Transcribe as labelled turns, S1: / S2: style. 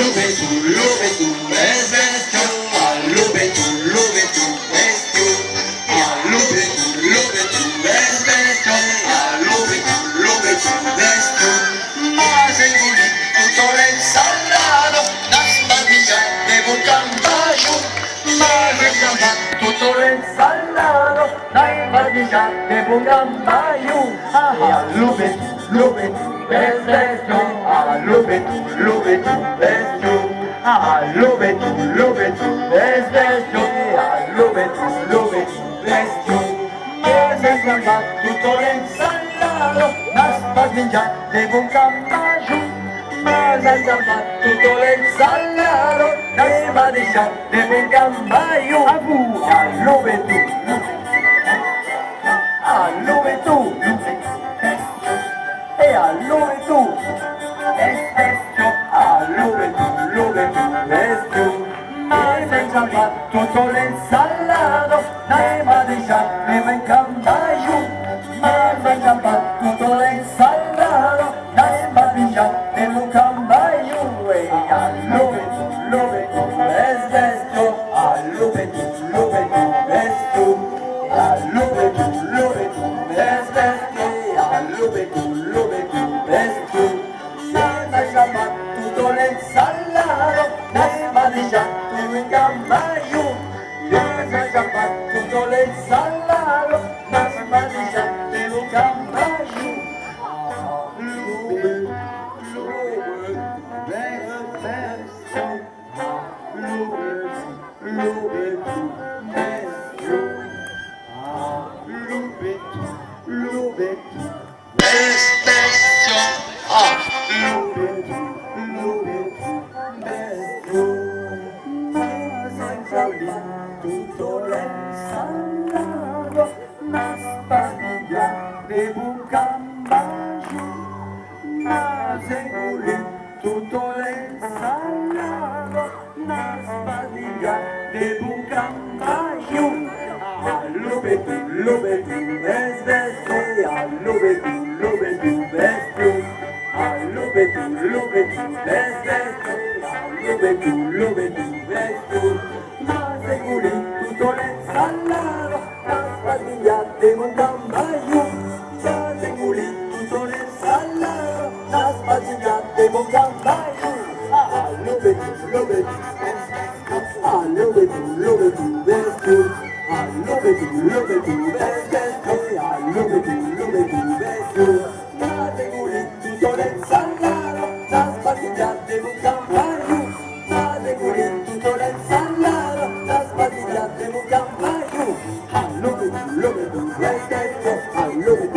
S1: lubetu, bez bestio, a lubetu, bestio, a lubetu, bez bestio, a lubetu, bestio, ma se engulì tutto l'insalato, la spadilla de un campaggio, ma se engulì tutto l'insalato, la spadilla de un campaggio, e a lubetu, bez bestio, a lubetu, bestio, a lubetu, bez bestio, a lubetu, bestio, ma se engulì tutto l'insalato, la spadilla de un campaggio, ma se engulì tutto l'insalato, la spadilla de un campaggio, a lubetu, a lubetu, e a lubetu, bestio, a lubetu, bestio, ma se engulì tutto l'insalato, la spadilla de un campaggio, ma se engulì tutto l'insalato, la spadilla de un campaggio, e a lubetu, bestio, a lubetu, bestio, a lubetu, bestio, a lubetu, bestio, ma se engulì tutto l'insalato, la spadilla de un campaggio, ma se engulì tutto l'insalato, la spadilla de un campaggio, tutto l'insalato, la spadilla de un campaggio, ma se engulì tutto l'insalato, la spadilla de un campaggio, a lubetu, bez bestio, a lubetu, bestio, a lubetu, bez bestio, a lubetu, bestio, ma se engulì tutto l'insalato, la spadilla de un campaggio, ma se engulì tutto l'insalato, la spadilla de un campaggio, a lubetu, a lubetu, bestio, a lubetu, bestio, a lubetu, bestio, ma se engulì tutto l'insalato, la spadilla de un campaggio, ma se engulì tutto l'insalato, la spadilla de un campaggio, a lubetu, bestio, a lubetu.